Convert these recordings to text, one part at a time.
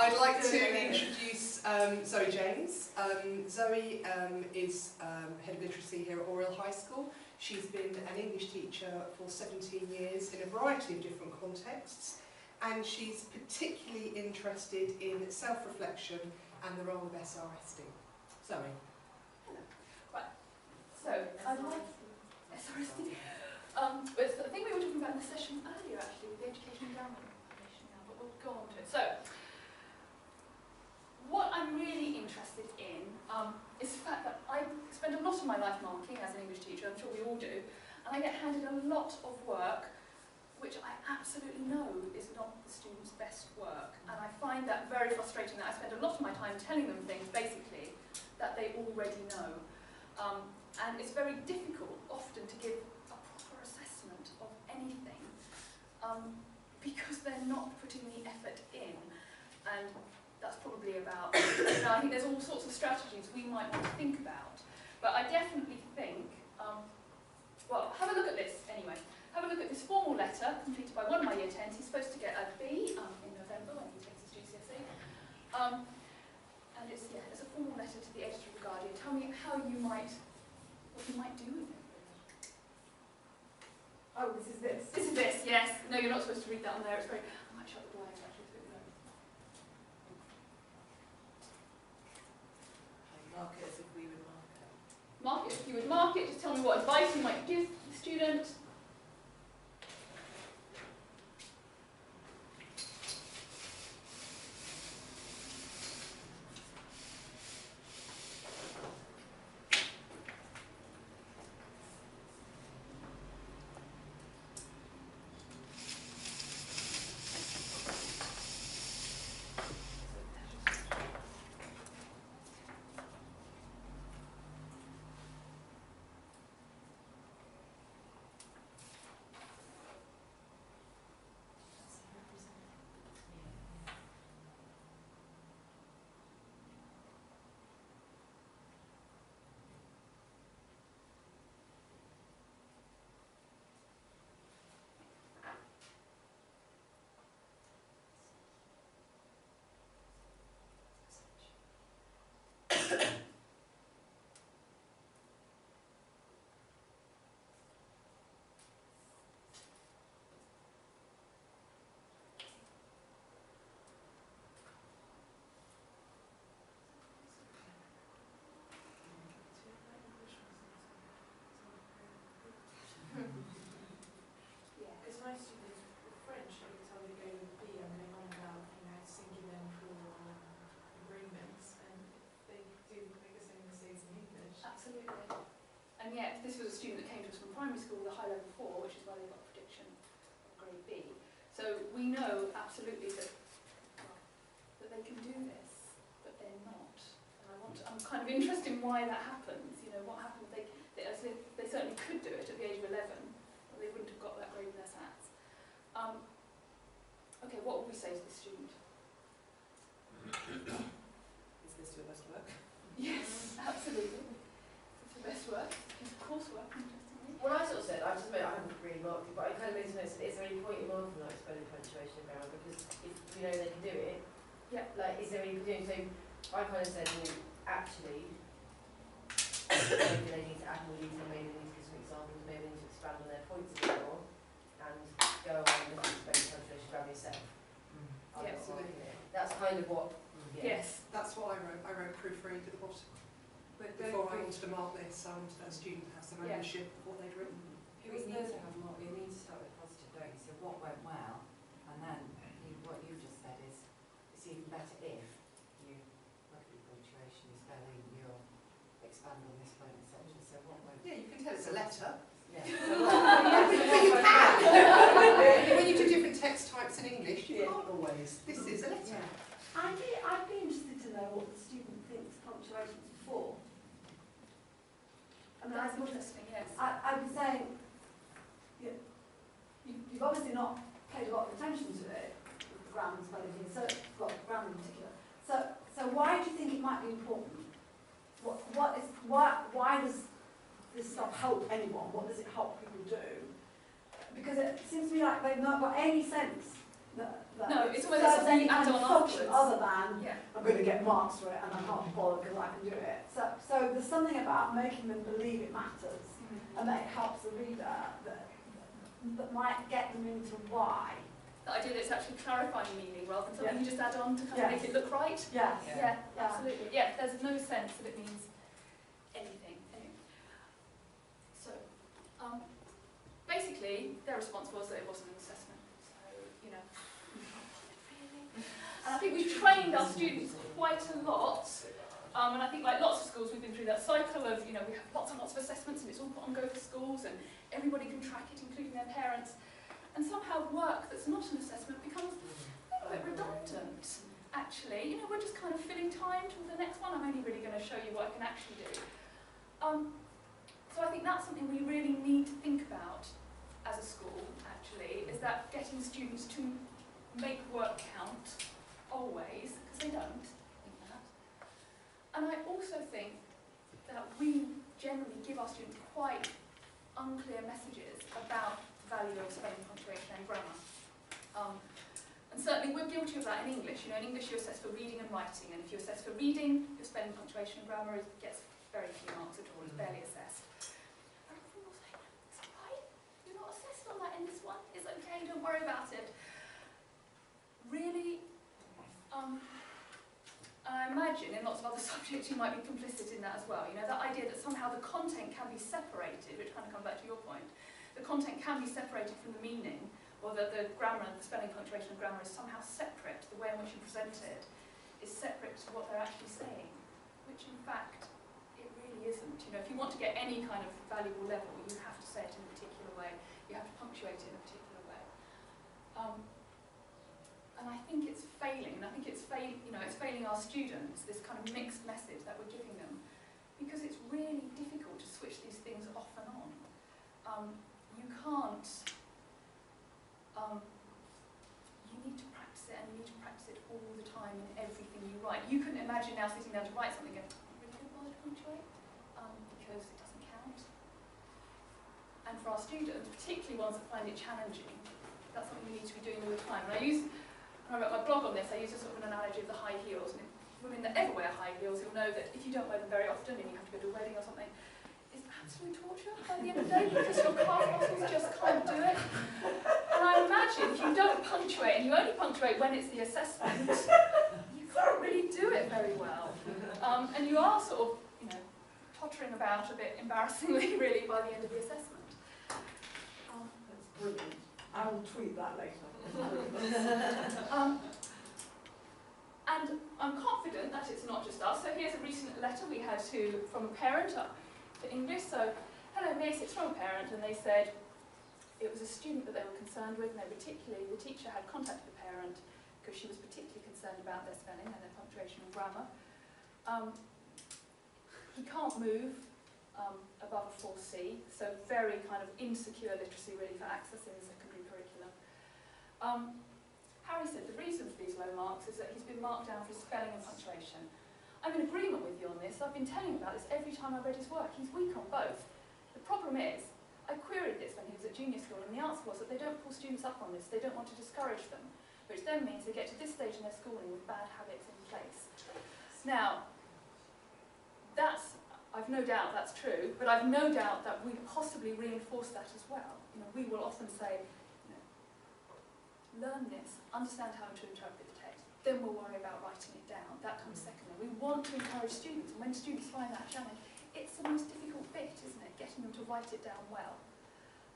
I'd like to introduce Zoe James. Zoe is Head of Literacy here at Oriel High School. She's been an English teacher for 17 years in a variety of different contexts, and she's particularly interested in self-reflection and the role of SRSD. Zoe. Right, so I'd like SRSD. It's the thing we were talking about in the session earlier, actually, with the education endowment foundation now, but we'll go on to it. So, what I'm really interested in is the fact that I spend a lot of my life marking as an English teacher, I'm sure we all do, and I get handed a lot of work which I absolutely know is not the students' best work, and I find that very frustrating that I spend a lot of my time telling them things, basically, that they already know. And it's very difficult often to give a proper assessment of anything because they're not putting the effort in, and that's probably about, I think there's all sorts of strategies we might want to think about, but I definitely think, well, have a look at this anyway. Have a look at this formal letter completed by one of my year 10s. He's supposed to get a B in November when he takes his GCSE. And it's a formal letter to the editor of The Guardian. Tell me what you might do with it. Oh, this is this. This is this, yes. No, you're not supposed to read that on there. It's very. I might shut the blinds actually. It's a bit low. Mark it as if we would mark it. Mark it if you would mark it. Just tell me what advice you might give the student. Because most students with French, every time they go with B, I'm going on about singular and plural agreements, and they do make the same mistakes in English. Absolutely. And yet, this was a student that came to us from primary school with a high level 4, which is why they got a prediction of grade B. So we know absolutely that they can do this, but they're not. And I'm kind of interested in why that happens. You know, what happens? They certainly could do it at the age of 11, but they wouldn't have got that grade in their SATs. Okay, what would we say to the student? Is this your best work? Yes, absolutely. It's your best work. It's coursework, interestingly. What I sort of said, I haven't really marked it, but I kind of made some notes. Is there any point in marking like spelling, punctuation, and grammar? Because if you know they can do it, yeah. Like, is there any doing? So I kind of said, well, actually, maybe they need to add more detail, maybe they need to give some examples, maybe they need to expand on their points a bit more, and go away and look at spelling, punctuation, grammar yourself. Yeah, absolutely. That's kind of what. Yeah. Yes. That's what I wrote. I wrote proofread at the bottom. But before I wanted to mark this, I wanted that student to have some ownership of what they'd written. You need to have more. You need to start with positive, don't you? So what went well, and then what you just said is it's even better if you look at your punctuation, your spelling, you expand on this point, etc. So what went? Yeah, you can tell it's a letter. Yeah. But you can. When you do different text types in English, you can't always. This is a letter. Yeah. I'd be interested to know what the student thinks punctuation is for. I mean, That's interesting, yes. I'd be saying, you've obviously not paid a lot of attention to it, grammar and spelling here, so, well, grammar in particular. So why do you think it might be important? Why does this stuff help anyone? What does it help people do? Because it seems to me like they've not got any sense that that No, it's almost serves something any you add kind of on function afterwards. other than Yeah. I'm going to get marks for it and I can't bother because I can do it. So there's something about making them believe it matters and that it helps the reader that might get them into why. The idea that it's actually clarifying meaning rather than something Yeah. you just add on to kind of Yes. make it look right. Yes. Yeah, absolutely. Yeah, there's no sense that it means anything. Anyway. So, basically, their response was that it wasn't an assessment. So, you know, and I think we've trained our students quite a lot. And I think, like lots of schools, we've been through that cycle of, you know, we have lots and lots of assessments and it's all put on Go for Schools and everybody can track it, including their parents. And somehow work that's not an assessment becomes a little bit redundant, actually. You know, we're just kind of filling time till the next one. I'm only really going to show you what I can actually do. So I think that's something we really need to think about as a school, actually, is that getting students to make work count always, because they don't. And I also think that we generally give our students quite unclear messages about the value of spelling, punctuation and grammar. And certainly we're guilty of that in English. You know, in English you're assessed for reading and writing, and if you're assessed for reading, your spelling, punctuation and grammar gets very few marks at all, it's barely assessed. And we all say, it's alright, you're not assessed on that in this one, it's okay, don't worry about it. Really, I imagine in lots of other subjects you might be complicit in that as well. You know, that idea that somehow the content can be separated, which kind of comes back to your point, the content can be separated from the meaning, or that the grammar, the spelling, punctuation and grammar is somehow separate, the way in which you present it is separate to what they're actually saying, which in fact it really isn't. You know, if you want to get any kind of valuable level, you have to say it in a particular way, you have to punctuate it in a particular way. And I think it's failing, and I think it's failing our students, this kind of mixed message that we're giving them, because it's really difficult to switch these things off and on. You can't, you need to practice it, and you need to practice it all the time in everything you write. You couldn't imagine now sitting down to write something and going, I'm really going to bother to punctuate, because it doesn't count. And for our students, particularly ones that find it challenging, that's something we need to be doing all the time. And when I wrote my blog on this, I used a sort of an analogy of the high heels. And women that ever wear high heels, you'll know that if you don't wear them very often and you have to go to a wedding or something, it's absolute torture by the end of the day because your calf muscles just can't do it. And I imagine if you don't punctuate and you only punctuate when it's the assessment, you can't really do it very well. And you are sort of, you know, tottering about a bit embarrassingly really by the end of the assessment. That's brilliant. I will tweet that later. And I'm confident that it's not just us. So here's a recent letter we had from a parent to English. So, hello miss, it's from a parent, and they said it was a student that they were concerned with, and the teacher had contacted the parent because she was particularly concerned about their spelling and their punctuation and grammar. He can't move above a 4C, so very kind of insecure literacy really for accessing the secondary curriculum. Harry said the reason for these low marks is that he's been marked down for his spelling and punctuation. I'm in agreement with you on this. I've been telling him about this every time I read his work. He's weak on both. The problem is, I queried this when he was at junior school, and the answer was that they don't pull students up on this. They don't want to discourage them, which then means they get to this stage in their schooling with bad habits in place. Now, I've no doubt that's true, but I've no doubt that we possibly reinforce that as well. You know, we will often say, learn this, understand how to interpret the text, then we'll worry about writing it down. That comes secondly. We want to encourage students, and when students find that challenge, it's the most difficult bit, isn't it? Getting them to write it down well.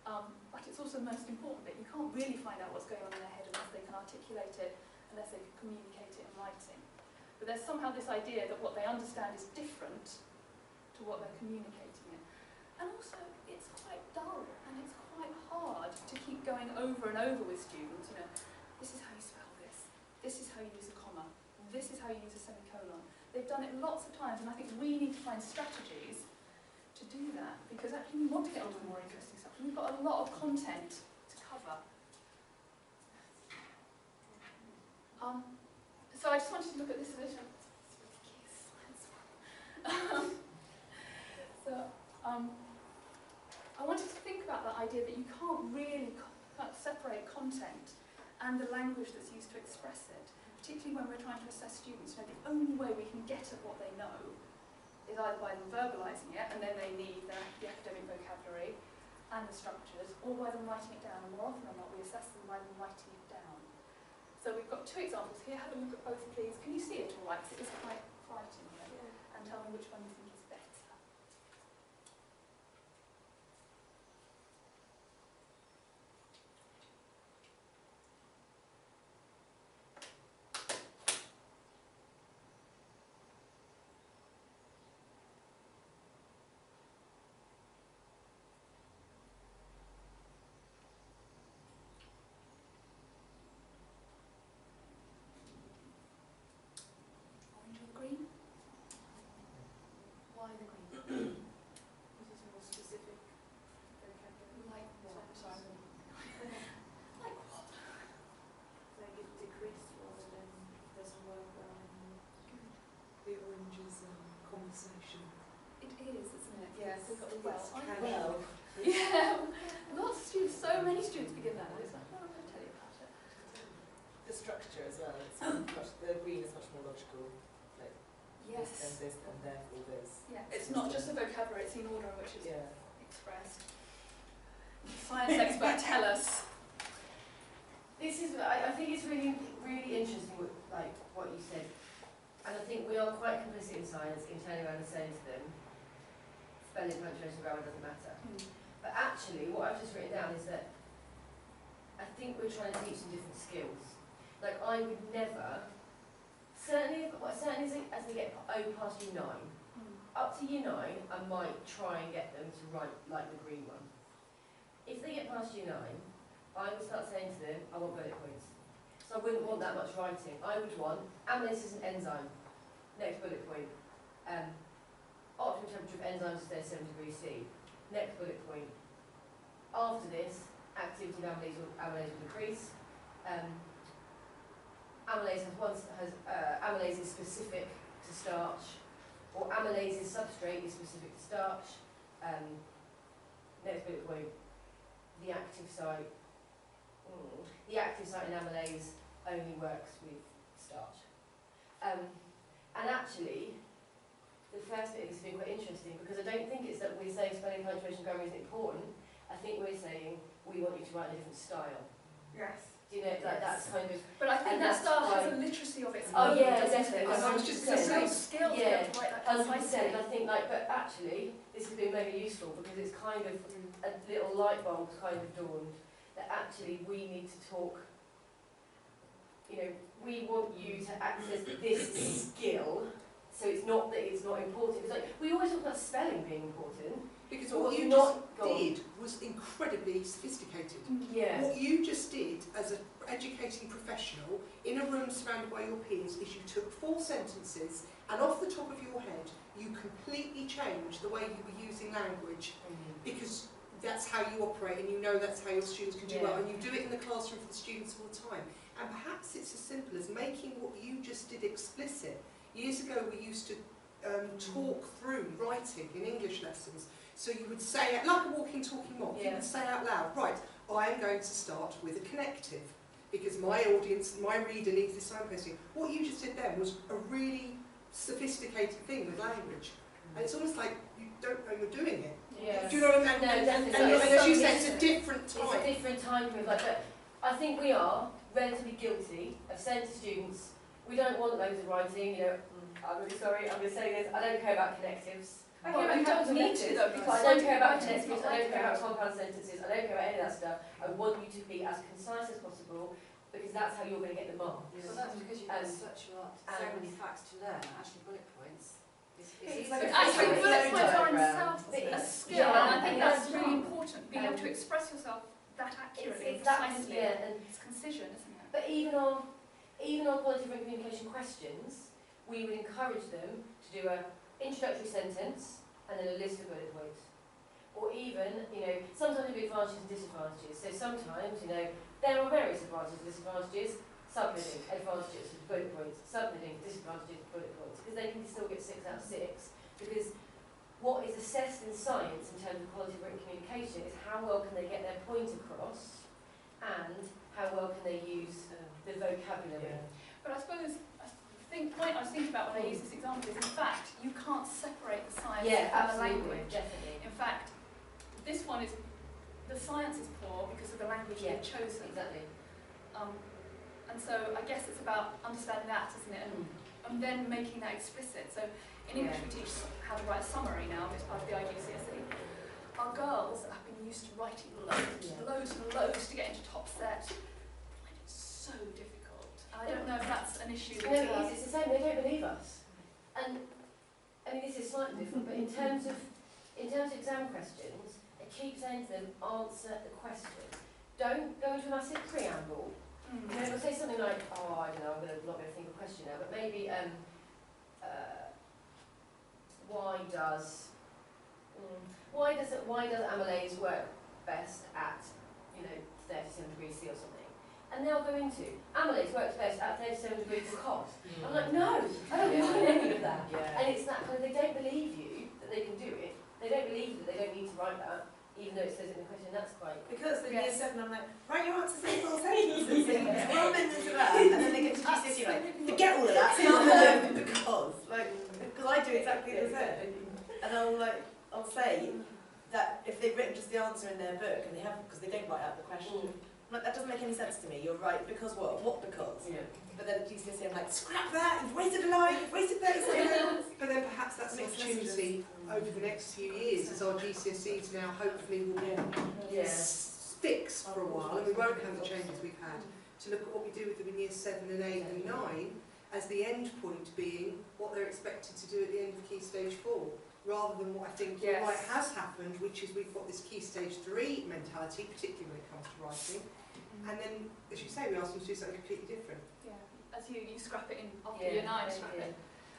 But it's also the most important bit. You can't really find out what's going on in their head unless they can articulate it, unless they can communicate it in writing. But there's somehow this idea that what they understand is different to what they're communicating in. And also, it's quite dull, and it's quite hard to keep going over and over with students. You know, this is how you spell this. This is how you use a comma. This is how you use a semicolon. They've done it lots of times, and I think we need to find strategies to do that, because actually we want to get on to more interesting stuff. We've got a lot of content to cover. So I just wanted to look at this a little. I wanted to think about that idea that you can't really separate content and the language that's used to express it, particularly when we're trying to assess students. You know, the only way we can get at what they know is either by them verbalising it, and then they need the academic vocabulary and the structures, or by them writing it down. And more often than not, we assess them by them writing it down. So we've got two examples here. Have a look at both, please. Can you see it all right? 'Cause it is quite frightening. Yeah. And tell me which one you think is better. Orange or the green? Why the green? This is more specific vocabulary. Like what? Sorry. Like what? Like it decreased rather than doesn't work well anymore. The oranges and conversation. It is, isn't it? Yes. We've got the It's well. I casual. Yeah. Lots of students, so many students begin that. It's like, oh, I'm going to tell you about it. The structure as well, it's much, the green is much more logical, like Yes. this and therefore this. Yeah. It's not just the vocabulary, it's the order in which it's Yeah. expressed. Science expert, tell us. This is, I think it's really, really interesting what you said. And I think we are quite complicit in science in turning around and saying to them, spelling, punctuation, grammar doesn't matter. But actually, what I've just written down is that I think we're trying to teach them different skills. Like, I would never, certainly as they get past year 9, up to year 9, I might try and get them to write like the green one. If they get past year 9, I would start saying to them, I want bullet points. So I wouldn't want that much writing. I would want amylase is an enzyme. Next bullet point. Optimum temperature of enzymes is 37 degrees C. Next bullet point. After this, activity of amylase will decrease. Amylase amylase is specific to starch, or amylase substrate is specific to starch. Next bullet point. The active site. The active site in amylase only works with starch. And actually, the first bit is been quite interesting because I don't think it's that we're saying spelling, punctuation, grammar isn't important. I think we're saying we want you to write in a different style. Yes. Do you know, like that's kind of. But I think And that that's style has why- a literacy of its Oh own, yeah, doesn't definitely. it? I was just There's gonna real say, skills yeah, to write that 100%. concisely. I think but actually, this has been mega useful because it's kind of a little light bulb's kind of dawned that actually we need to talk. You know, we want you to access this skill, so it's not that it's not important. It's like we always talk about spelling being important. Because But what what's you not just gone- did was incredibly sophisticated. Yeah. What you just did as an educating professional in a room surrounded by your peers is you took 4 sentences and off the top of your head you completely changed the way you were using language because that's how you operate and you know that's how your students can do Yeah. well and you do it in the classroom for the students all the time. And perhaps it's as simple as making what you just did explicit. Years ago we used to talk through writing in English lessons. So you would say, like a walking, talking mob, you Yeah. would say out loud, right, I am going to start with a connective because my audience, my reader needs this signposting. What you just did then was a really sophisticated thing with language. And it's almost like you don't know you're doing it. Yeah. Do you know what I mean? No, definitely. And as you said, it's a It's different It's time. a different time period. Like, but I think we are relatively guilty of saying to students, we don't want loads of writing, you know, I'm really sorry, I'm going to say this, I don't care about connectives. Okay, Well, but you don't need to though, because I don't care about writing is connectives, not I don't like care about that. compound sentences, I don't care about any of that stuff. I want you to be as concise as possible because that's how you're going to get the marks. Well, that's because you've got And- so many facts to learn. Actually, bullet points. It's But like actually, a bullet flow points are in diagram. itself But a it's- skill, yeah, and I think that's that's really right. important, being able to express yourself that accurately and Exactly, precisely. yeah, and It's concision, isn't it? but even on quality written communication questions, we would encourage them to do an introductory sentence and then a list of bullet points. Or even, you know, sometimes there'll be advantages and disadvantages. So sometimes, you know, there are various advantages and disadvantages, subheading, advantages, bullet points, subheading, disadvantages, bullet points, because they can still get 6 out of 6. Because what is assessed in science in terms of quality of written communication is how well can they get their point across and how well can they use the vocabulary. But I suppose the point I was thinking about when I use this example is, in fact, you can't separate the science from the language. Definitely. In fact, this one is, the science is poor because of the language they've chosen. Exactly. And so I guess it's about understanding that, isn't it? And then making that explicit. So in English we teach how to write a summary now as part of the IGCSE. Our girls have been used to writing loads and loads to get into top set. I find it so difficult. I don't know if that's an issue. No, it is. It's the same. They don't believe us. And I mean, this is slightly different, but in terms of exam questions, I keep saying to them, answer the question. Don't go into a massive preamble. You know, it'll say something like, oh, I don't know, I'm not going to think of a question now, but maybe, why does amylase work best at, 37 degrees C or something? And they'll go into, amylase works best at 37 degrees because. I'm like, no, I don't want any of that. And it's that kind of, they don't believe you that they can do it. They don't believe that they don't need to write that, even though it says it in the question. That's quite... Because in year 7 I'm like, write your answers in full sentences, run into that, and then they get to GCSE like, forget all of that, because I do exactly the same. And I'll say that if they've written just the answer in their book, and they haven't, because they don't write out the question, I'm like, that doesn't make any sense to me. You're right, because what? What because? Yeah. But then at GCSE I'm like, scrap that, you've wasted a line, you've wasted 30 seconds. But then perhaps that's an opportunity over the next few years as our GCSEs now hopefully will be fixed for a while, and we won't have the changes we've had, to look at what we do with them in years 7 and 8 and 9 as the end point being what they're expected to do at the end of Key Stage 4, rather than what I think has happened, which is we've got this Key Stage 3 mentality, particularly when it comes to writing, and then, as you say, we ask them to do something completely different. Yeah, as you scrap it in after year 9, scrap it.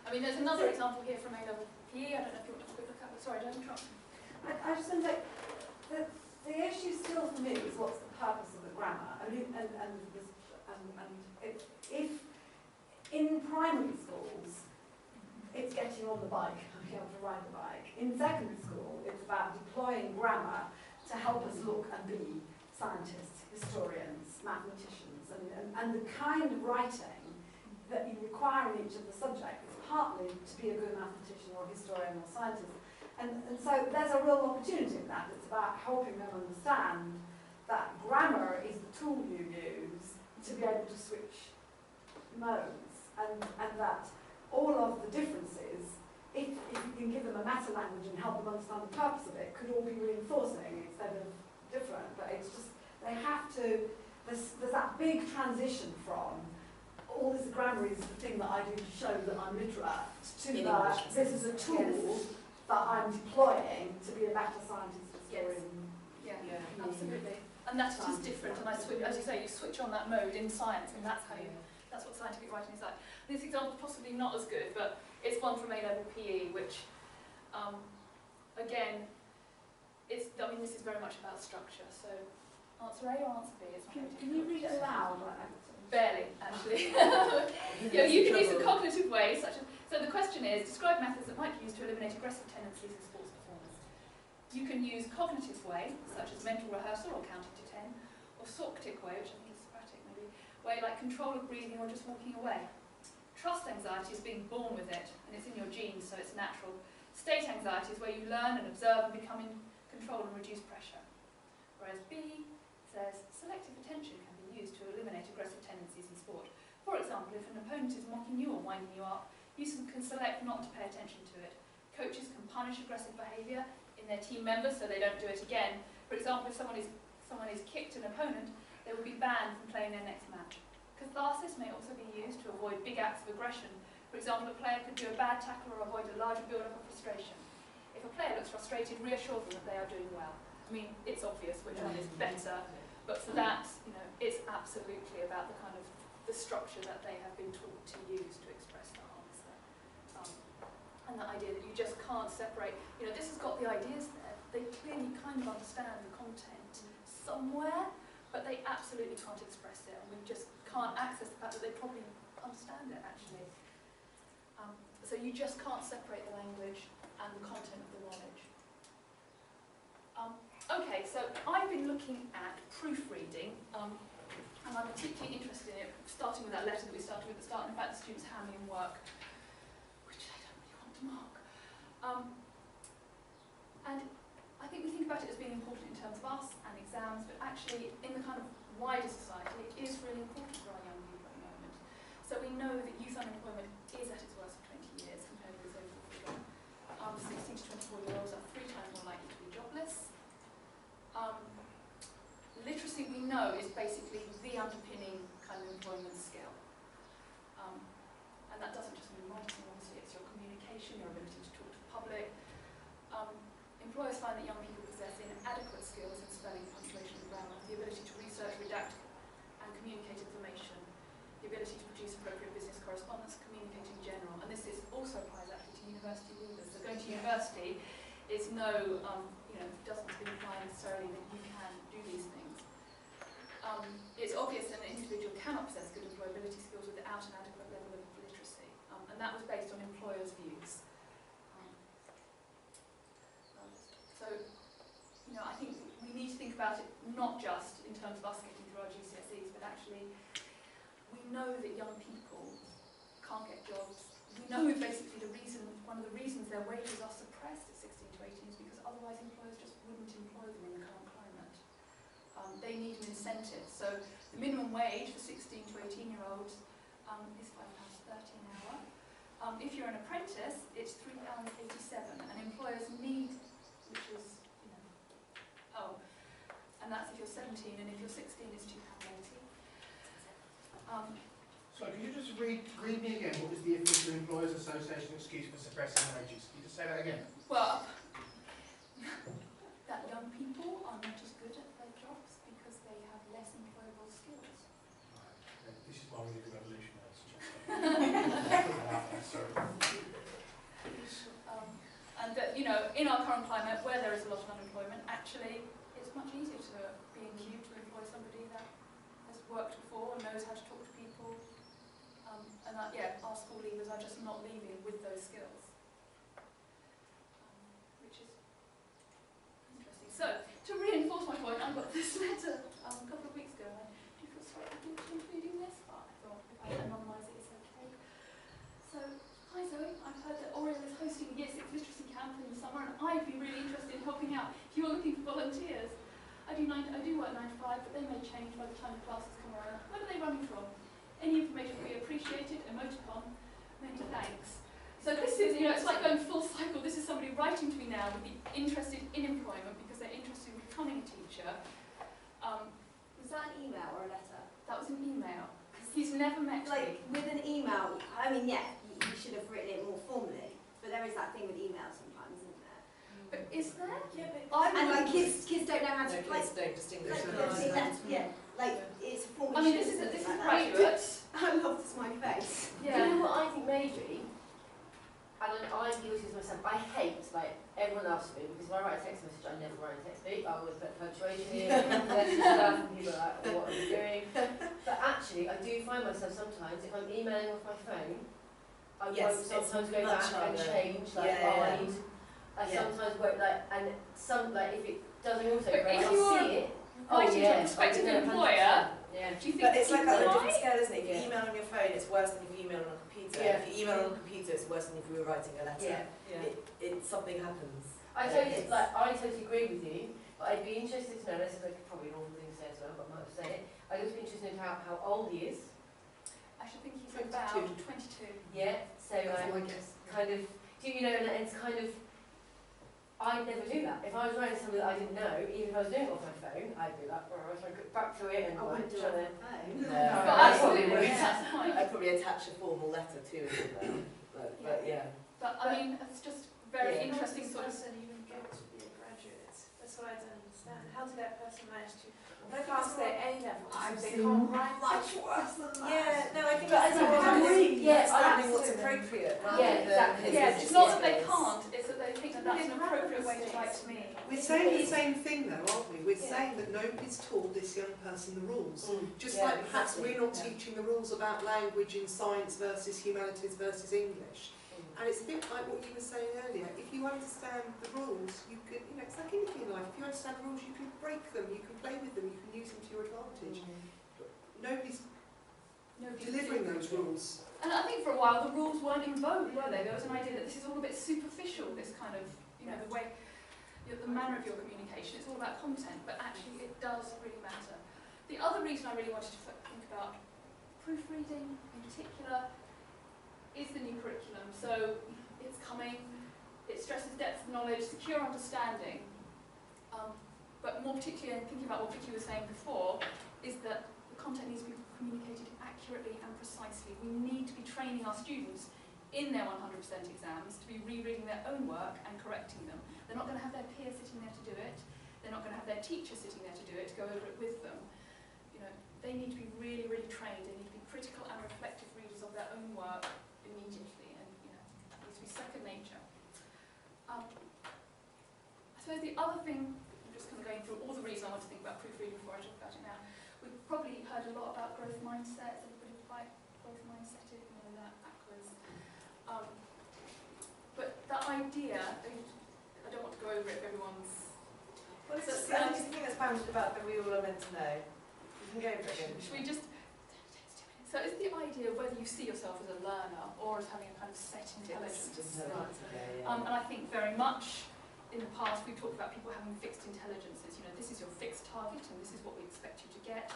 I mean, there's another example here from A-level PE, I don't know if you want to look at it. Sorry, don't interrupt. I just want to say, the issue still for me is what's the purpose of the grammar. I mean, if in primary schools, it's getting on the bike, being able to ride the bike. In secondary school, it's about deploying grammar to help us look and be scientists, historians, mathematicians, and the kind of writing that you require in each of the subjects is partly to be a good mathematician or historian or scientist. And so there's a real opportunity in that. It's about helping them understand that grammar is the tool you use to be able to switch modes, and that all of the differences, if you can give them a meta language and help them understand the purpose of it, could all be reinforcing instead of different. But it's just, they have to, there's that big transition from all this grammar is the thing that I do to show that I'm literate, to that this is a tool that I'm deploying to be a better scientist, historian. Yeah, absolutely. And that's just different. And I switch, as you say, you switch on that mode in science, and that's how you. That's what scientific writing is like. This example is possibly not as good, but it's one from A-level PE, which, again, I mean, this is very much about structure. So, answer A or answer B? Can you read it aloud? Barely, actually. You can use a cognitive way, such as. So the question is, describe methods that might be used to eliminate aggressive tendencies in sports performers. You can use cognitive way, such as mental rehearsal or counting to 10, or Socratic way, which I think is Socratic maybe, where you like control of breathing or just walking away. Trust anxiety is being born with it, and it's in your genes, so it's natural. State anxiety is where you learn and observe and become in control and reduce pressure. Whereas B says selective attention can be used to eliminate aggressive tendencies in sport. For example, if an opponent is mocking you or winding you up, you can select not to pay attention to it. Coaches can punish aggressive behaviour in their team members so they don't do it again. For example, if someone is kicked an opponent, they will be banned from playing their next match. Catharsis may also be used to avoid big acts of aggression. For example, a player could do a bad tackle or avoid a larger build-up of frustration. If a player looks frustrated, reassure them that they are doing well. I mean, it's obvious which one is better, but for that, it's absolutely about the kind of the structure that they have been taught to use to express the answer. And that idea that you just can't separate, this has got the ideas there, they clearly kind of understand the content somewhere, but they absolutely can't express it, and we just can't access the fact that they probably understand it, actually. So you just can't separate the language and the content of the knowledge. Okay, so I've been looking at proofreading, and and I'm particularly interested in it, starting with that letter that we started with at the start, and in fact the students hand me in work, which they don't really want to mark. And I think we think about it as being important in terms of us and exams, but actually in the kind of wider society it is really important for our young people at the moment. So we know that youth unemployment is at its worst for 20 years compared with its overall figure. 16 to 24-year-olds are 3 times more likely to be jobless. Literacy, we know, is basically the underpinning kind of employment skill. And that doesn't just mean writing, obviously, it's your communication, your ability to talk to the public. Employers find that young people possess inadequate skills in spelling, punctuation and grammar, the ability to research, redact and communicate information, the ability to produce appropriate business correspondence, communicate in general. And this also applies actually to university leavers. So going to university is doesn't imply necessarily that you can do these things. It's obvious that an individual cannot possess good employability skills without an adequate level of literacy, and that was based on employers' views. So, I think we need to think about it not just in terms of us getting through our GCSEs, but actually we know that young people can't get jobs. We know basically one of the reasons their wages are suppressed at 16 to 18 is because otherwise employers just wouldn't employ them in the current climate. They need an incentive. So the minimum wage for 16 to 18-year-olds is £5.30 an hour. If you're an apprentice, it's £3.87, and employers need, which is, and that's if you're 17, and if you're 16, it's £2.80. So can you just read me again what was the official Employers Association excuse for suppressing wages? Can you just say that again? Well, that young people are not as good at their jobs because they have less employable skills. Right. This is why we need a revolution. Sorry. And that, in our current climate, where there is a lot of unemployment, actually it's much easier to be in queue to employ somebody that has worked before and knows how to talk to people. And our school leavers are just not leaving with those skills, which is interesting. So, to reinforce my point, I got this letter a couple of weeks ago, and I do feel slightly guilty including this, but I thought if I anonymise it, it's okay. So, hi Zoe, I've heard that Oriel is hosting a Year 6 literacy camp in the summer, and I'd be really interested in helping out if you're looking for volunteers. I do work 9 to 5, but they may change by the time the classes come around. Where are they running from? Any information would be appreciated, emoticon, many thanks. So this is, it's like going full cycle. This is somebody writing to me now would be interested in employment because they're interested in becoming a teacher. Was that an email or a letter? That was an email. He's never met me. With an email, you should have written it more formally, but there is that thing with email sometimes, isn't there? But is there? Yeah, but I kids don't know how to Kids don't distinguish. it's a formal. this is graduate. I love to smiley face. Yeah. You know what I think maybe, and I'm guilty of myself, I hate, everyone asks me, because when I write a text message, I never write a text beat, I always put punctuation in, letters stuff, and people are like, what are you doing? But actually, I do find myself sometimes, if I'm emailing off my phone, I won't sometimes go back and change, I sometimes won't, and if it doesn't autocorrect, I'll see it. Writing to a prospective employer. Yeah. Do you think But it's like that on a different right? scale, isn't it? If you email on your phone, it's worse than if you email on a computer. Yeah. If you email on a computer, it's worse than if you were writing a letter. Yeah. Something happens. I totally agree with you, but I'd be interested to know, this is probably an awful thing to say as well, but I might have to say it, I'd also be interested to know how old he is. I should think he's about 22. Yeah, so That's my guess. kind of, and it's kind of, I'd never do that. If I was writing something that I didn't know, even if I was doing it off my phone, I'd be like, alright, so I go back to it and I wouldn't do it on my phone. No, But I absolutely, probably would. that's the point. I'd probably attach a formal letter to it. But yeah. But it's just very interesting sort of. person even get to be a graduate? That's what I don't understand. How did that person manage to pass their A level? They can't write much worse than that. Yeah, no, I think But that's I agree. understanding what's appropriate. rather Yeah, than exactly. his Yeah, it's not that they skills. can't, it's that they think that that's an appropriate way to write to me. We're saying the same thing though, aren't we? We're saying that nobody's taught this young person the rules. Just Yeah, like perhaps exactly. we're not teaching the rules about language in science versus humanities versus English. And it's a bit like what you were saying earlier. If you understand the rules, you can, it's like anything in life. If you understand the rules, you can break them, you can play with them, you can use them to your advantage. nobody's Nobody's delivering doing those it. rules. And I think for a while the rules weren't in vogue, were they? There was an idea that this is all a bit superficial, this kind of, you know, the way, the manner of your communication. It's all about content, but actually it does really matter. The other reason I really wanted to think about proofreading in particular is the new curriculum. So it's coming, it stresses depth of knowledge, secure understanding, but more particularly, and thinking about what Vicky was saying before, is that the content needs to be communicated accurately and precisely. We need to be training our students in their 100% exams to be rereading their own work and correcting them. They're not going to have their peer sitting there to do it. They're not going to have their teacher sitting there to do it, to go over it with them. You know, they need to be really, really trained. They need to be critical and reflective readers of their own work immediately, and you know, it needs to be second nature. I suppose the other thing, I'm just kind of going through all the reasons I want to think about proofreading before I talk about it now. We've probably heard a lot about growth mindset. Everybody quite growth mindset it, you know, that backwards. But that idea, I don't want to go over it if everyone's... Well, it's just the only thing that's bounded about that we all are meant to know. You can go over it again. Should we just... So it's the idea of whether you see yourself as a learner or as having a kind of set intelligence. And I think very much in the past we've talked about people having fixed intelligences. You know, this is your fixed target and this is what we expect you to get.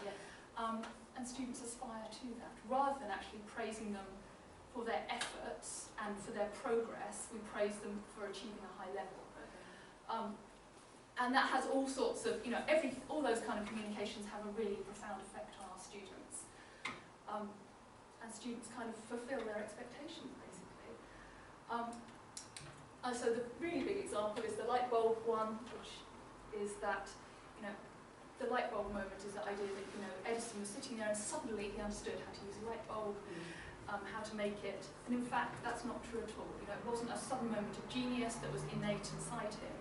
And students aspire to that. Rather than actually praising them for their efforts and for their progress, we praise them for achieving a high level. And that has all sorts of, you know, all those kind of communications have a really profound effect on our students. And students kind of fulfill their expectations, basically. So the really big example is the light bulb one, which is that, you know, the light bulb moment is the idea that, you know, Edison was sitting there and suddenly he understood how to use a light bulb, how to make it. And in fact, that's not true at all. You know, it wasn't a sudden moment of genius that was innate inside him.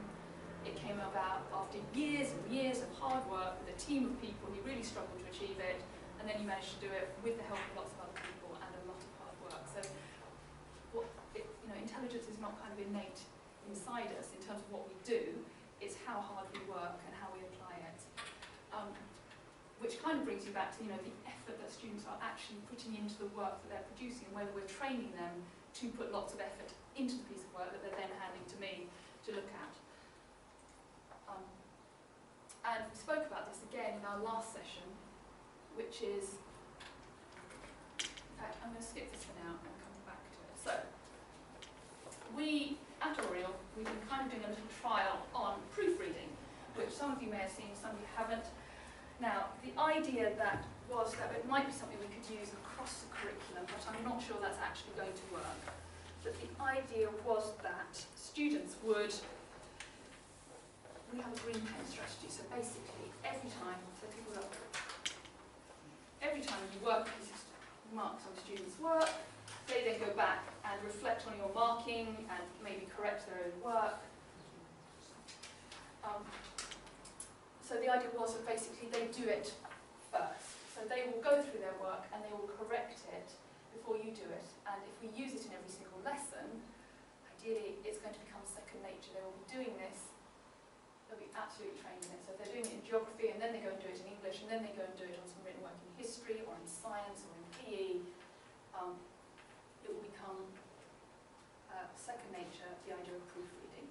It came about after years and years of hard work with a team of people. He really struggled to achieve it, and then he managed to do it with the help of lots of other people and a lot of hard work. So, you know, intelligence is not kind of innate inside us in terms of what we do. It's how hard we work and how we apply it. Which kind of brings you back to, you know, the effort that students are actually putting into the work that they're producing, and whether we're training them to put lots of effort into the piece of work that they're then handing to me to look at. And we spoke about this again in our last session, which is, in fact, I'm going to skip this for now and come back to it. So, we, at Oriel, we've been kind of doing a little trial on proofreading, which some of you may have seen, some of you haven't. Now, the idea that was that it might be something we could use across the curriculum, but I'm not sure that's actually going to work. But the idea was that students would, we have a green pen strategy, so basically every time, so people look, every time you work marks on students' work, they then go back and reflect on your marking and maybe correct their own work. So the idea was that basically they do it first. So they will go through their work and they will correct it before you do it. And if we use it in every single lesson, ideally it's going to become second nature. They will be doing this, they'll be absolutely trained in it. So if they're doing it in geography and then they go and do it in English and then they go and do it on some written work in history or in science or in PE, it will become second nature, the idea of proofreading.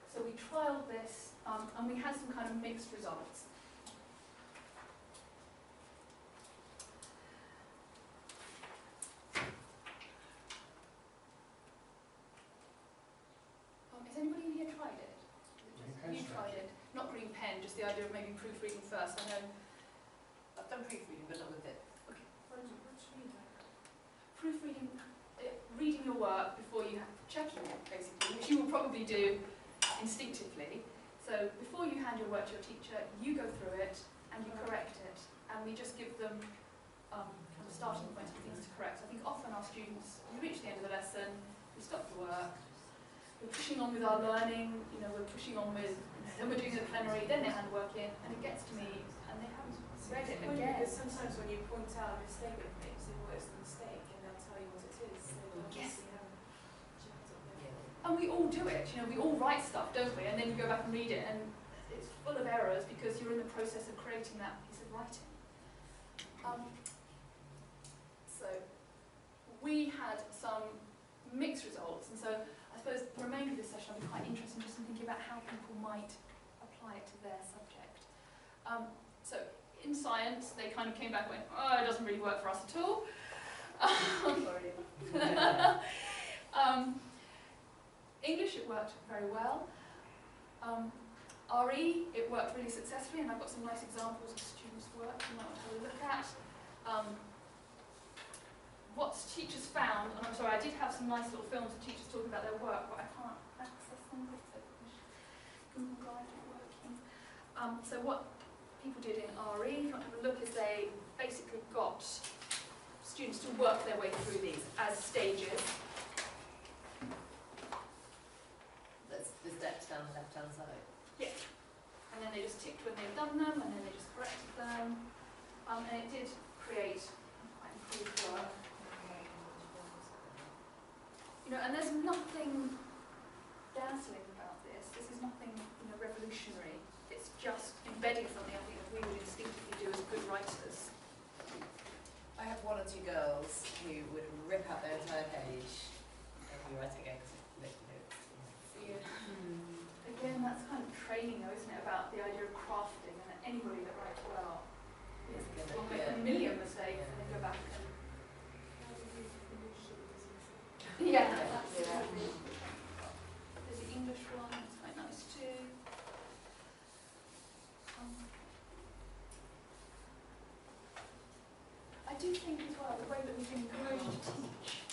So we trialled this and we had some kind of mixed results. Has anybody in here tried it? You tried it. Not green pen, just the idea of maybe proofreading first. I know I've done proofreading, but not with it. Okay. Proofreading, reading your work before you checking it, basically, which you will probably do instinctively. So before you hand your work to your teacher, you go through it and you correct it, and we just give them kind of starting points of things to correct. So I think often our students, we reach the end of the lesson, we stop the work, we're pushing on with our learning, you know, we're pushing on with, then we're doing the plenary, then they hand work in, and it gets to me, and they haven't read it again. Because sometimes when you point out a mistake it makes, they what is the mistake, and they'll tell you what it is. So Yes. haven't checked it. And we all do it, you know, we all write stuff, don't we? And then you go back and read it and it's full of errors because you're in the process of creating that piece of writing. So we had some mixed results, and so I suppose the remainder of this session will be quite interesting just in thinking about how people might apply it to their subject. So in science, they kind of came back and went, oh, it doesn't really work for us at all. English, it worked very well. RE, it worked really successfully, and I've got some nice examples of students' work you might want to have a look at. What teachers found, and I'm sorry, I did have some nice little films of teachers talking about their work, but I can't access them because Google Drive isn't working. So what people did in RE, if you want to have a look, is they basically got students to work their way through these as stages. That's the steps down the left-hand side. Yeah. And then they just ticked when they'd done them, and then they just corrected them. And it did create quite improved work. You know, and there's nothing dazzling about this. This is nothing, you know, revolutionary. It's just embedding something I think that we would instinctively do as good writers. I have one or two girls who would rip out their entire page and rewrite it again because Again, that's kind of training though, isn't it, about the idea of crafting, and that anybody that writes well will make a million mistakes and then go back and... Yeah, absolutely. There's the English one, that's quite nice too. I do think as well, the way that we've been encouraged to teach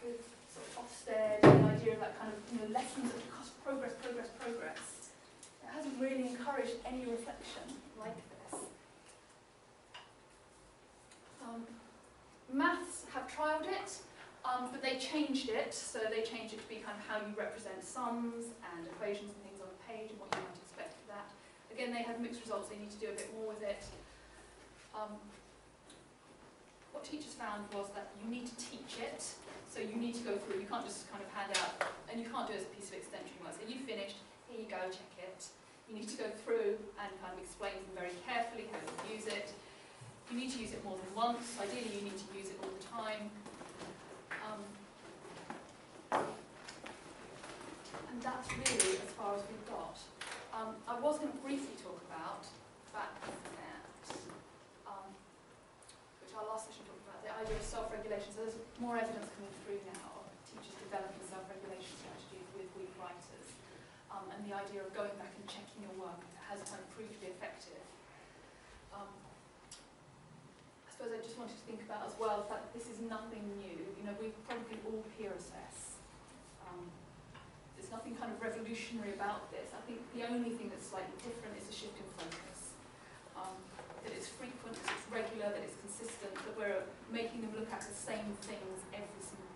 with sort of Ofsted, the idea of that kind of, you know, lessons that cost progress, it hasn't really encouraged any reflection like this. Maths have trialled it, but they changed it, so they changed it to be kind of how you represent sums and equations and things on a page and what you might expect of that. Again, they had mixed results, they need to do a bit more with it. What teachers found was that you need to teach it, so you need to go through, you can't just kind of hand out, and you can't do it as a piece of extension work. So you finished, here you go, check it. You need to go through and kind of explain them very carefully how you use it. You need to use it more than once. Ideally, you need to use it all the time. And that's really as far as we've got. I was going to briefly talk about the fact that, which our last session talked about, the idea of self-regulation. So there's more evidence coming through now of teachers developing self-regulation strategies with weak writers. And the idea of going back and checking your work has kind of proved to be effective. I suppose I just wanted to think about as well the fact that this is nothing new. You know, we probably all peer assess. There's nothing kind of revolutionary about this. I think the only thing that's slightly different is a shift in focus. That it's frequent, that it's regular, that it's consistent, that we're making them look at the same things every single